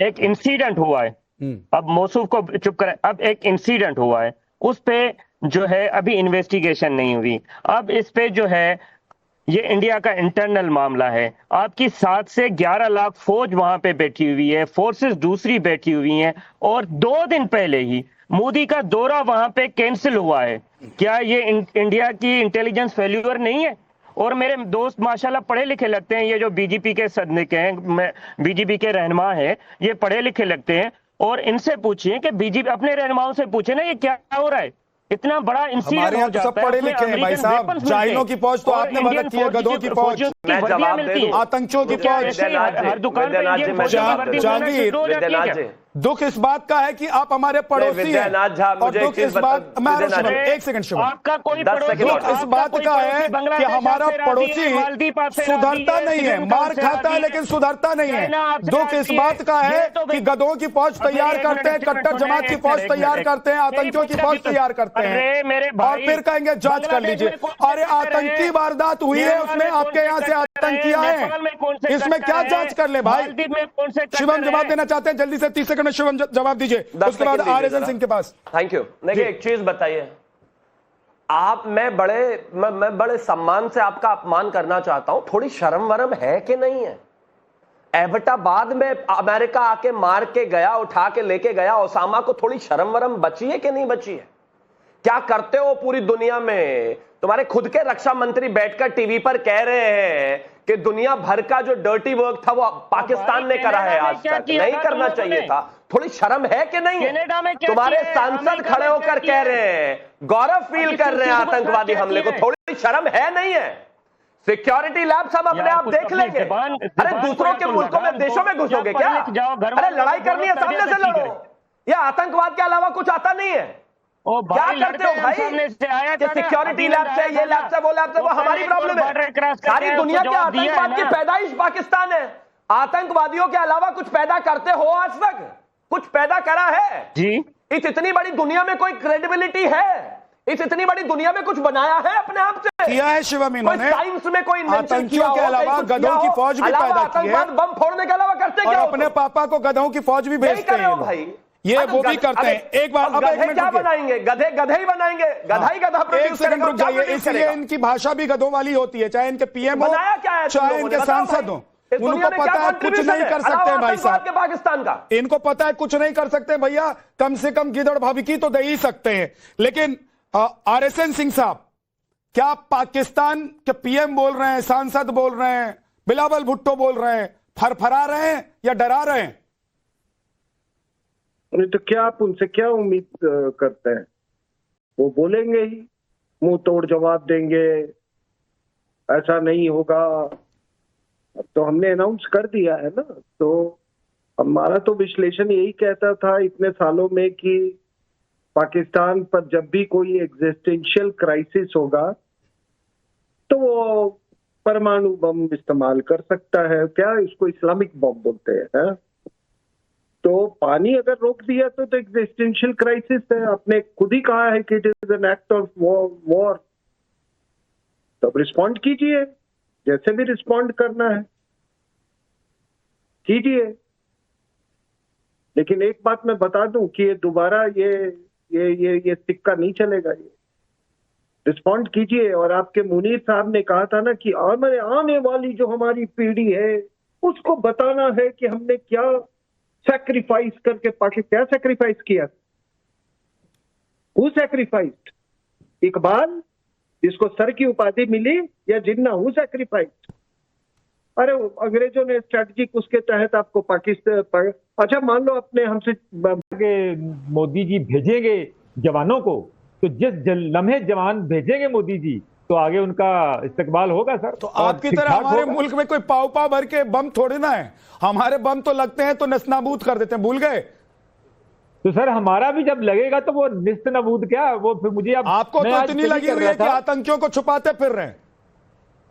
एक इंसिडेंट हुआ है, अब मौसूफ को चुप करें, अब एक इंसिडेंट हुआ है, उस पे जो है अभी इन्वेस्टिगेशन नहीं हुई। अब इस पे जो है ये इंडिया का इंटरनल मामला है। आपकी 7 से 11 लाख फौज वहां पे बैठी हुई है, फोर्सेस दूसरी बैठी हुई हैं, और 2 दिन पहले ही मोदी का दौरा वहां पे कैंसिल हुआ है। क्या ये इंडिया की इंटेलिजेंस फेल्यूर नहीं है? और मेरे दोस्त माशाल्लाह पढ़े लिखे लगते हैं, ये जो बीजेपी के सदनिक हैं, बीजेपी के रहनुमा हैं, ये पढ़े लिखे लगते हैं, और इनसे पूछिए कि बीजेपी अपने रहनुमाओं से पूछे ना ये क्या हो रहा है। इतना बड़ा इंसिडेंट हो जाता है। सब पढ़े लिखे हैं भाई साहब, जाहिलों की फौज तो आपने मदद की है, गधों की फौज, आतंकियों की फौज, हर दुकान पे इंडियन फौज की वर्दी जहांगीर, दुख इस बात का है कि आप हमारे पड़ोसी हैं, और दुख इस बात, एक सेकंड शुभ, आपका कोई पड़ोसी, दुख इस बात का है कि हमारा पड़ोसी सुधरता नहीं है, मार खाता है लेकिन सुधरता नहीं है। दुख इस बात का है कि गधों की फौज तैयार करते हैं, कट्टर जमात की फौज तैयार करते हैं, आतंकियों की फौज तैयार करते हैं, और फिर कहेंगे जांच कर लीजिए। अरे आतंकी वारदात हुई है, उसमें आपके यहाँ से आतंकी आए, इसमें क्या जांच कर ले भाई? शिवम जवाब देना चाहते हैं, जल्दी से 30 सेकंड में शिवम जवाब दीजिए, उसके बाद आरएसएन सिंह के पास। Thank you. देखिए एक चीज बताइए आप, मैं बड़े सम्मान से आपका अपमान करना चाहता हूं, थोड़ी शर्म वरम है कि नहीं है? एबटाबाद में अमेरिका आके मार के गया, उठा के लेके गया ओसामा को, थोड़ी शर्म वरम बची है कि नहीं बची है? क्या करते हो पूरी दुनिया में? तुम्हारे खुद के रक्षा मंत्री बैठकर टीवी पर कह रहे हैं कि दुनिया भर का जो डर्टी वर्क था वो पाकिस्तान ने करा है, आज तक नहीं करना चाहिए था। थोड़ी शर्म है कि नहीं है? तुम्हारे सांसद खड़े होकर कह रहे हैं, गौरव फील कर रहे हैं आतंकवादी हमले को, थोड़ी शर्म है नहीं है? सिक्योरिटी लैब्स हम अपने आप देख लेंगे। अरे दूसरों के मुल्कों में, देशों में घुसोगे क्या? अरे लड़ाई करनी है सामने से लड़ो, या आतंकवाद के अलावा कुछ आता नहीं है? क्या करते हो भाई? सिक्योरिटी लैब से, ये लैब से, वो लैब से, वो हमारी प्रॉब्लम है। सारी दुनिया के आतंकवाद की पैदाइश पाकिस्तान है। आतंकवादियों के अलावा कुछ पैदा करते हो आज तक? कुछ पैदा करा है जी? इस इतनी बड़ी दुनिया में कोई क्रेडिबिलिटी है? इस इतनी बड़ी दुनिया में कुछ बनाया है अपने आप से? किया है शिवम इन्होंने, साइंस में कोई इन्वेंशन किया हो, के अलावा गधों की फौज भी पैदा की है, बम फोड़ने के अलावा करते क्या? अपने पापा को गधों की फौज भी भेजते हैं भाई, ये वो भी करते हैं। एक बार अब एक मिनट क्या बनाएंगे? गधे गधे ही बनाएंगे, गधा ही गधा प्रोड्यूस एक सेकंड रुक जाइए, इसलिए इनकी भाषा भी गधों वाली होती है, चाहे इनके पीएम हो, चाहे इनके सांसद हो। उनको पता है कुछ नहीं कर सकते भाई साहब, पाकिस्तान का इनको पता है कुछ नहीं कर सकते भैया, कम से कम गिदड़ भभकी तो दे ही सकते हैं। लेकिन आरएसएन सिंह साहब, क्या पाकिस्तान के पीएम बोल रहे हैं, सांसद बोल रहे हैं, बिलावल भुट्टो बोल रहे हैं, फरफरा रहे हैं या डरा रहे हैं? नहीं तो क्या आप उनसे क्या उम्मीद करते हैं? वो बोलेंगे ही, मुंह तोड़ जवाब देंगे, ऐसा नहीं होगा। अब तो हमने अनाउंस कर दिया है ना, तो हमारा तो विश्लेषण यही कहता था इतने सालों में कि पाकिस्तान पर जब भी कोई एग्जिस्टेंशियल क्राइसिस होगा तो वो परमाणु बम इस्तेमाल कर सकता है। क्या इसको इस्लामिक बम बोलते हैं? तो पानी अगर रोक दिया तो एग्जिस्टेंशियल क्राइसिस है। आपने खुद ही कहा है कि it is an act of war. तब रिस्पॉन्ड कीजिए, जैसे भी रिस्पॉन्ड करना है कीजिए। लेकिन एक बात मैं बता दूं कि ये दोबारा ये सिक्का नहीं चलेगा। ये रिस्पॉन्ड कीजिए। और आपके मुनीर साहब ने कहा था ना कि आने वाली जो हमारी पीढ़ी है उसको बताना है कि हमने क्या सैक्रिफाइस करके क्या सैक्रिफाइस किया। Who sacrificed? इकबाल जिसको सर की उपाधि मिली, या जिन्ना? Who sacrificed? अरे अंग्रेजों ने स्ट्रेटजी उसके तहत आपको पाकिस्तान, अच्छा मान लो अपने हमसे मोदी जी भेजेंगे जवानों को, तो जिस लम्हे जवान भेजेंगे मोदी जी तो आगे उनका इस्तेकबाल होगा सर। तो आपकी तरह हमारे मुल्क में कोई पाव पाव भर के बम थोड़े ना है। हमारे बम तो लगते हैं तो नस्नाबूद कर देते हैं, भूल गए? तो सर हमारा भी जब लगेगा तो वो निस्त नबूद क्या, वो फिर मुझे आपको तो इतनी लगी हुई है कि आतंकियों को छुपाते फिर रहे हैं।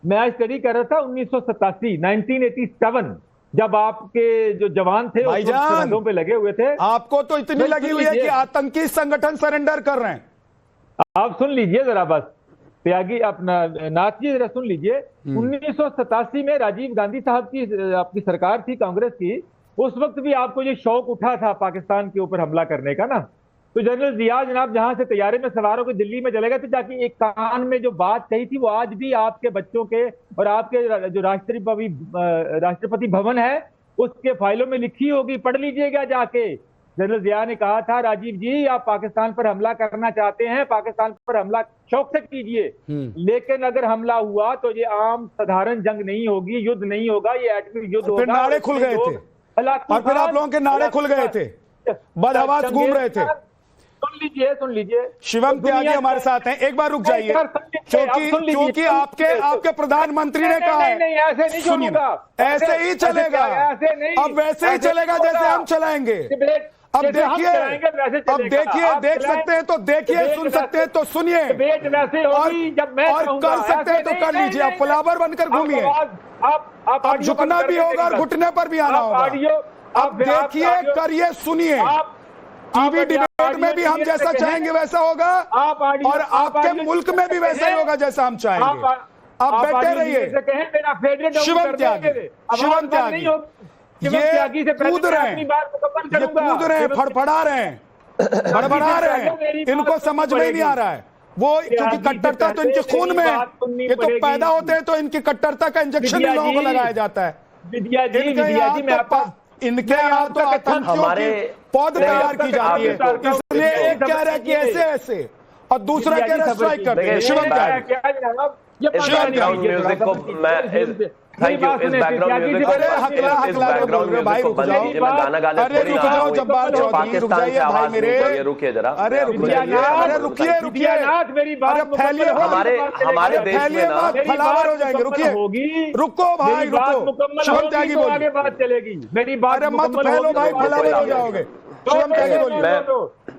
मैं आज स्टडी कर रहा था 1987 जब आपके जो जवान थे सरहदों पे लगे हुए थे। आपको तो इतनी लगी हुई है कि आतंकी संगठन सरेंडर कर रहे हैं। आप सुन लीजिए जरा, बस त्यागी अपना नाथ जी जरा सुन लीजिए। 1987 में राजीव गांधी साहब की आपकी सरकार थी, कांग्रेस की, उस वक्त भी आपको ये शौक उठा था पाकिस्तान के ऊपर हमला करने का ना, तो जनरल जिया जनाब जहां से तैयारी में सवार होकर दिल्ली में चले गए थे, जाके एक कान में जो बात कही थी वो आज भी आपके बच्चों के और आपके जो राष्ट्रपति भवन है उसके फाइलों में लिखी होगी, पढ़ लीजिएगा जाके। जनरल जिया ने कहा था, राजीव जी आप पाकिस्तान पर हमला करना चाहते हैं, पाकिस्तान पर हमला शौक से कीजिए, लेकिन अगर हमला हुआ तो ये आम साधारण जंग नहीं होगी, युद्ध नहीं होगा, ये एटमी युद्ध होगा। फिर नारे खुल गए थे और फिर आप लोगों के नारे खुल गए थे, बदहवास घूम रहे थे। सुन लीजिए शिवम त्यागी हमारे साथ हैं, एक बार रुक जाइए, क्योंकि आपके प्रधानमंत्री ने कहा है, सुनिए ऐसे ही चलेगा, अब वैसे ही चलेगा जैसे हम चलाएंगे। अब देखिए देख सकते हैं तो देखिए, सुन सकते हैं तो सुनिए, और कर सकते हैं तो कर लीजिए। आप फ्लावर बनकर घूमिए, अब झुकना भी होगा और घुटने पर भी आना होगा। अब देखिए, करिए, सुनिए, टीवी डिबेट में भी हम जैसा चाहेंगे वैसा होगा और आपके मुल्क में भी वैसा ही होगा जैसा हम चाहेंगे। आप बैठे रहिए। शिवम त्यागी ये कूद रहे हैं, फड़फड़ा रहे हैं, बड़बड़ा रहे हैं, इनको समझ में नहीं आ रहा है वो, क्योंकि कट्टरता तो इनके खून में है। ये तो पैदा होते हैं तो इनकी कट्टरता का इंजेक्शन इन लोगों को लगाया जाता है। इनके यहाँ तो आतंकियों की पौध तैयार की जाती है, इसलिए एक कह रहा है कि ऐसे ऐसे और दूसरा कह रहा है स्ट्राइक करते हैं। शिवम त्यागी म्यूजिक को मैं थैंक यू, इस बैकग्राउंड म्यूजिक भाई रुक जाओ, गाना गाने अरे रुक जाओ जब्बार चौधरी, रुक जाइए भाई मेरे, रुकिए जरा, अरे रुकिए, अरे रुकिए, अरे फैलिए, हमारे देश में ना फलावर हो जाएंगे, रुकिए, रुको भाई रुको। शिवम त्यागी बोलिए, बात चलेगी मेरी बात, अरे मत फैलो भाई, फलावर हो जाओगे। शिवम त्यागी बोलिए,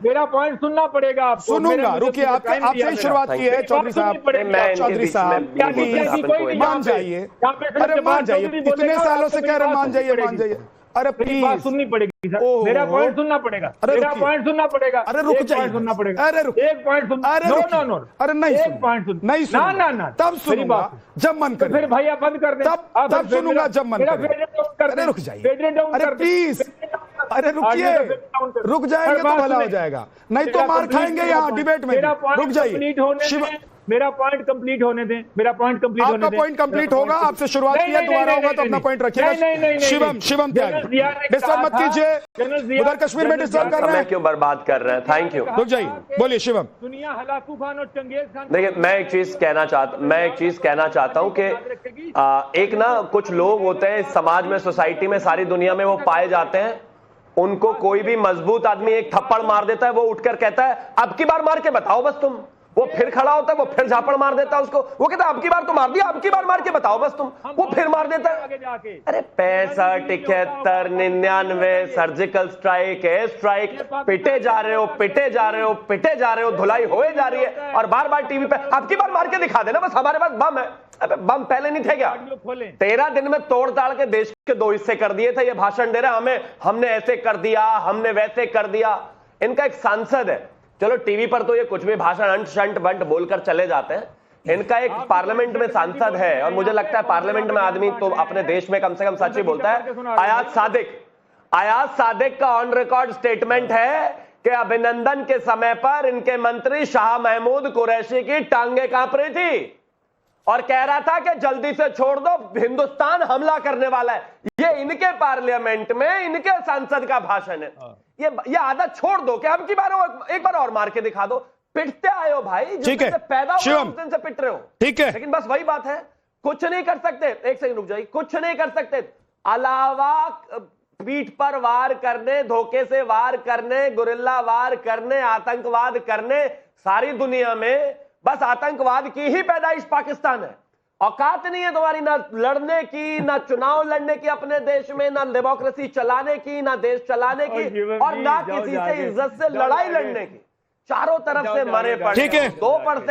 मेरा पॉइंट सुनना पड़ेगा आपको। सुनूंगा, रुकिए, आपसे ही शुरुआत की है चौधरी साहब, चौधरी साहब मान जाइए, अरे मान जाइए, इतने सालों से कह रहे मान जाइए, अरे प्लीज सुननी पड़ेगी सर, मेरा पॉइंट सुनना पड़ेगा, मेरा पॉइंट सुनना पड़ेगा, अरे रुक जाइए, सुनना पड़ेगा, अरे रुक, एक पॉइंट सुन, अरे नो, अरे नहीं एक पॉइंट सुन, नहीं सुन, ना तब सुनूंगा जब मन करे, फिर भैया बंद कर दे, तब सुनूंगा जब मन करे। अरे रुक जाइए, अरे प्लीज, अरे रुकिए, रुक जाएंगे तो भला हो जाएगा, नहीं तो मार खाएंगे यहाँ डिबेट में। रुक जाइए, मेरा पॉइंट कंप्लीट होने दें, मेरा पॉइंट कंप्लीट होने दें। आपका पॉइंट कंप्लीट होगा, आपसे शुरुआत की है, दोबारा होगा तो अपना पॉइंट रखिएगा। शिवम त्यागी डिस्टर्ब मत कीजिए, उधर कश्मीर में डिस्टर्ब कर रहे हैं, क्यों बर्बाद कर रहे हैं। थैंक यू, रुक जाइए, बोलिए शिवम। दुनिया हलाकू खान और चंगेज खान, देखिए मैं एक चीज कहना चाहता हूं कि एक ना कुछ लोग होते हैं इस समाज में, सोसाइटी में, सारी दुनिया में वो पाए जाते हैं, उनको कोई भी मजबूत आदमी एक थप्पड़ मार देता है, वो उठकर कहता है अब की बार मार के बताओ बस तुम, वो फिर खड़ा होता है, वो फिर झापड़ मार देता है उसको, वो कहता है अब की बार तो मार दिया, अब की बार मार के बताओ बस तुम, वो फिर मार देता है। अरे 65, 71, 99 सर्जिकल स्ट्राइक, एयर स्ट्राइक, पिटे जा रहे हो, धुलाई होए जा रही है, और बार बार टीवी पे अब की बार मार के दिखा देना बस, हमारे पास बम है। अबे बम पहले नहीं थे क्या? 13 दिन में तोड़ ताड़ के देश के 2 हिस्से कर दिए थे। ये भाषण दे रहा हमने ऐसे कर दिया, हमने वैसे कर दिया। इनका एक सांसद है, चलो टीवी पर तो ये कुछ भी भाषण अंट शंट बंट बोलकर चले जाते हैं, इनका एक पार्लियामेंट में सांसद है, और मुझे लगता है पार्लियामेंट में आदमी तो अपने देश में कम से कम सच ही बोलता है। अयाज सादिक का ऑन रिकॉर्ड स्टेटमेंट है कि अभिनंदन के समय पर इनके मंत्री शाह महमूद कुरैशी की टांगे कांप रही थी और कह रहा था कि जल्दी से छोड़ दो, हिंदुस्तान हमला करने वाला है। ये इनके पार्लियामेंट में इनके सांसद का भाषण है। ये आदत छोड़ दो कि अब की बार एक बार और मार के दिखा दो। पिटते आए हो भाई, जिस दिन से पैदा हुए उस दिन से पिट रहे हो, ठीक है, लेकिन बस वही बात है, कुछ नहीं कर सकते। एक सेकंड रुक जाइए, कुछ नहीं कर सकते अलावा पीठ पर वार करने, धोखे से वार करने, गुरिल्ला वार करने, आतंकवाद करने। सारी दुनिया में बस आतंकवाद की ही पैदाइश पाकिस्तान है। औकात नहीं है तुम्हारी ना लड़ने की, ना चुनाव लड़ने की अपने देश में, ना डेमोक्रेसी चलाने की, ना देश चलाने की, और ना किसी से इज्जत से लड़ाई लड़ने की। चारों तरफ से मरे पड़े, 2%